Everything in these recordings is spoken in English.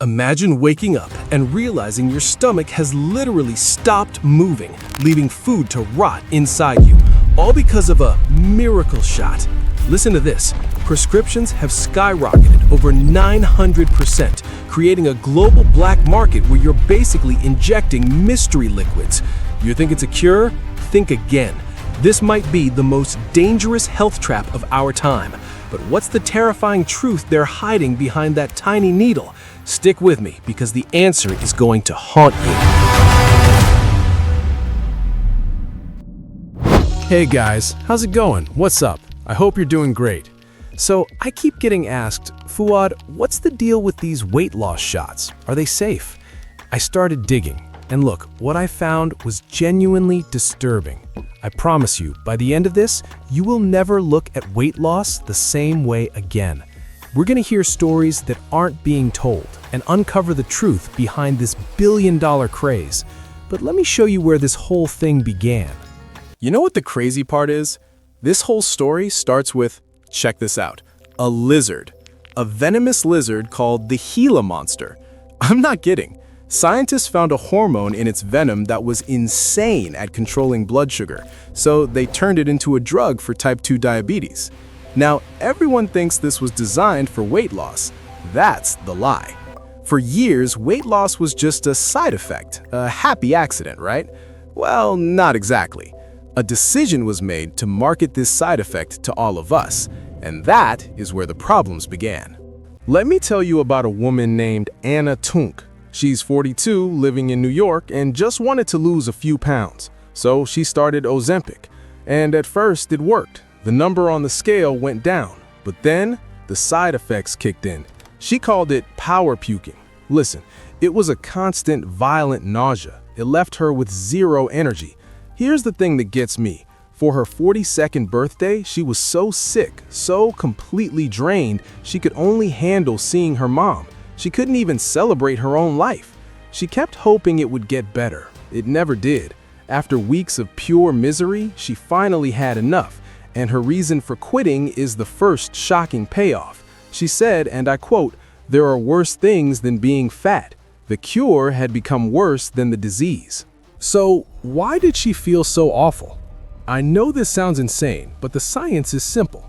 Imagine waking up and realizing your stomach has literally stopped moving, leaving food to rot inside you, all because of a miracle shot. Listen to this. Prescriptions have skyrocketed over 900%, creating a global black market where you're basically injecting mystery liquids. You think it's a cure? Think again. This might be the most dangerous health trap of our time. But what's the terrifying truth they're hiding behind that tiny needle? Stick with me, because the answer is going to haunt you. Hey guys, how's it going? What's up? I hope you're doing great. So I keep getting asked, Fuad, what's the deal with these weight loss shots? Are they safe? I started digging, and look, what I found was genuinely disturbing. I promise you, by the end of this, you will never look at weight loss the same way again. We're going to hear stories that aren't being told and uncover the truth behind this billion-dollar craze. But let me show you where this whole thing began. You know what the crazy part is? This whole story starts with, check this out, a lizard. A venomous lizard called the Gila monster. I'm not kidding. Scientists found a hormone in its venom that was insane at controlling blood sugar, so they turned it into a drug for type 2 diabetes. Now, everyone thinks this was designed for weight loss. That's the lie. For years, weight loss was just a side effect, a happy accident, right? Well, not exactly. A decision was made to market this side effect to all of us, and that is where the problems began. Let me tell you about a woman named Anna Tunk. She's 42, living in New York, and just wanted to lose a few pounds. So she started Ozempic, and at first it worked. The number on the scale went down, but then the side effects kicked in. She called it power puking. Listen, it was a constant, violent nausea. It left her with zero energy. Here's the thing that gets me. For her 42nd birthday, she was so sick, so completely drained, she could only handle seeing her mom. She couldn't even celebrate her own life. She kept hoping it would get better. It never did. After weeks of pure misery, she finally had enough. And her reason for quitting is the first shocking payoff. She said, and I quote, "There are worse things than being fat." The cure had become worse than the disease. So why did she feel so awful? I know this sounds insane, but the science is simple.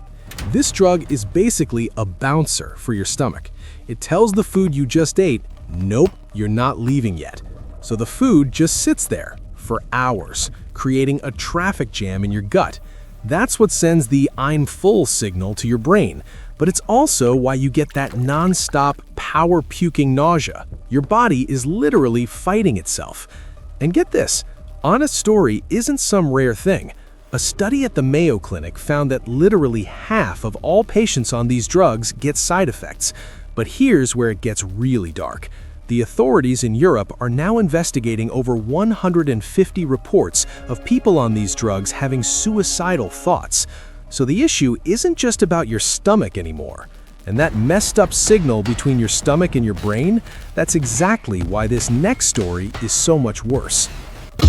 This drug is basically a bouncer for your stomach. It tells the food you just ate, nope, you're not leaving yet. So the food just sits there for hours, creating a traffic jam in your gut. That's what sends the "I'm full" signal to your brain, but it's also why you get that non-stop power-puking nausea. Your body is literally fighting itself. And get this, honest story isn't some rare thing. A study at the Mayo Clinic found that literally half of all patients on these drugs get side effects. But here's where it gets really dark. The authorities in Europe are now investigating over 150 reports of people on these drugs having suicidal thoughts. So the issue isn't just about your stomach anymore. And that messed up signal between your stomach and your brain, that's exactly why this next story is so much worse.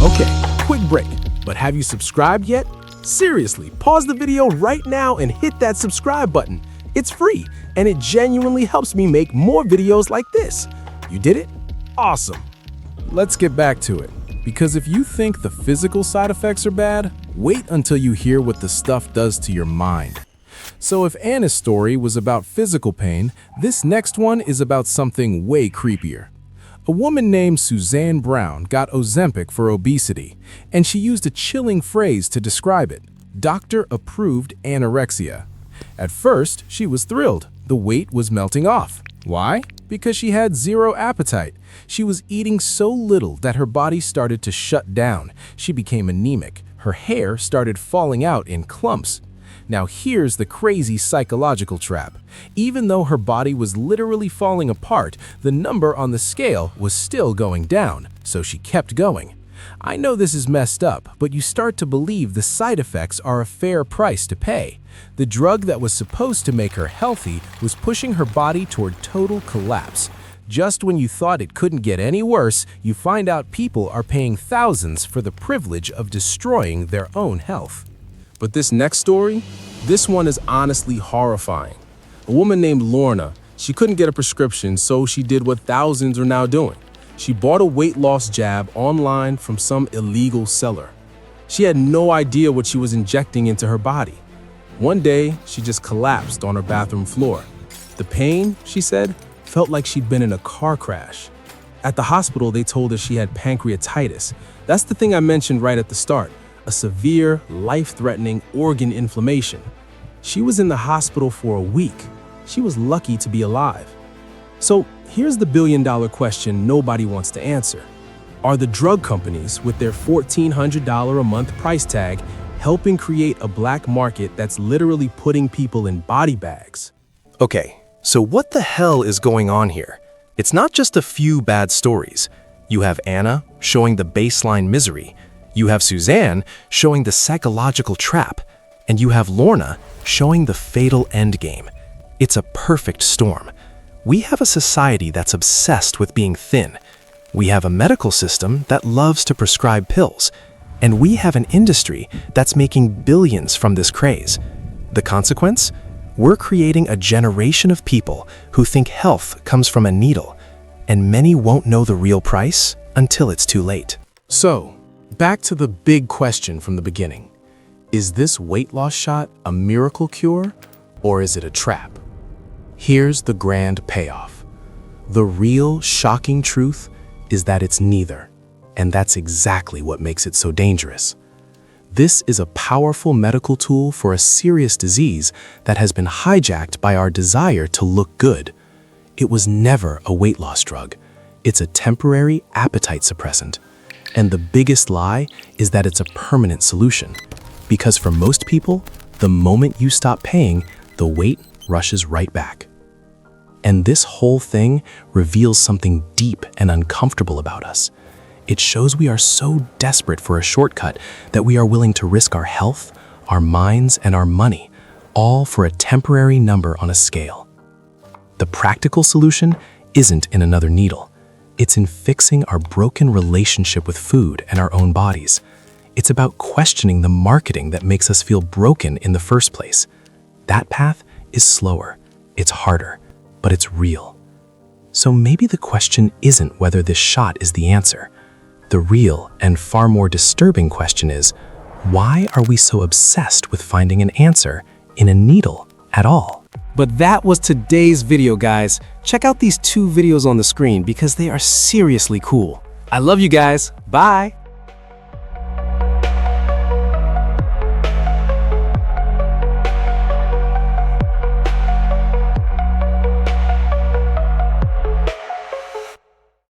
Okay, quick break, but have you subscribed yet? Seriously, pause the video right now and hit that subscribe button. It's free, and it genuinely helps me make more videos like this. You did it? Awesome. Let's get back to it, because if you think the physical side effects are bad, wait until you hear what the stuff does to your mind. So if Anna's story was about physical pain, this next one is about something way creepier. A woman named Suzanne Brown got Ozempic for obesity, and she used a chilling phrase to describe it: doctor-approved anorexia. At first, she was thrilled. The weight was melting off. Why? Because she had zero appetite. She was eating so little that her body started to shut down. She became anemic. Her hair started falling out in clumps. Now here's the crazy psychological trap. Even though her body was literally falling apart, the number on the scale was still going down, so she kept going. I know this is messed up, but you start to believe the side effects are a fair price to pay. The drug that was supposed to make her healthy was pushing her body toward total collapse. Just when you thought it couldn't get any worse, you find out people are paying thousands for the privilege of destroying their own health. But this next story, this one is honestly horrifying. A woman named Lorna, She couldn't get a prescription, so she did what thousands are now doing. She bought a weight loss jab online from some illegal seller. She had no idea what she was injecting into her body. One day, she just collapsed on her bathroom floor. The pain, she said, felt like she'd been in a car crash. At the hospital, they told her she had pancreatitis. That's the thing I mentioned right at the start, a severe, life-threatening organ inflammation. She was in the hospital for a week. She was lucky to be alive. So here's the billion-dollar question nobody wants to answer. Are the drug companies, with their $1,400 a month price tag, helping create a black market that's literally putting people in body bags? Okay, so what the hell is going on here? It's not just a few bad stories. You have Anna showing the baseline misery. You have Suzanne showing the psychological trap. And you have Lorna showing the fatal endgame. It's a perfect storm. We have a society that's obsessed with being thin. We have a medical system that loves to prescribe pills. And we have an industry that's making billions from this craze. The consequence? We're creating a generation of people who think health comes from a needle, and many won't know the real price until it's too late. So, back to the big question from the beginning. Is this weight loss shot a miracle cure, or is it a trap? Here's the grand payoff. The real, shocking truth is that it's neither, and that's exactly what makes it so dangerous. This is a powerful medical tool for a serious disease that has been hijacked by our desire to look good. It was never a weight loss drug. It's a temporary appetite suppressant. And the biggest lie is that it's a permanent solution. Because for most people, the moment you stop paying, the weight rushes right back. And this whole thing reveals something deep and uncomfortable about us. It shows we are so desperate for a shortcut that we are willing to risk our health, our minds, and our money, all for a temporary number on a scale. The practical solution isn't in another needle. It's in fixing our broken relationship with food and our own bodies. It's about questioning the marketing that makes us feel broken in the first place. That path is slower, it's harder, but it's real. So maybe the question isn't whether this shot is the answer. The real and far more disturbing question is, why are we so obsessed with finding an answer in a needle at all? But that was today's video, guys. Check out these 2 videos on the screen because they are seriously cool. I love you guys. Bye.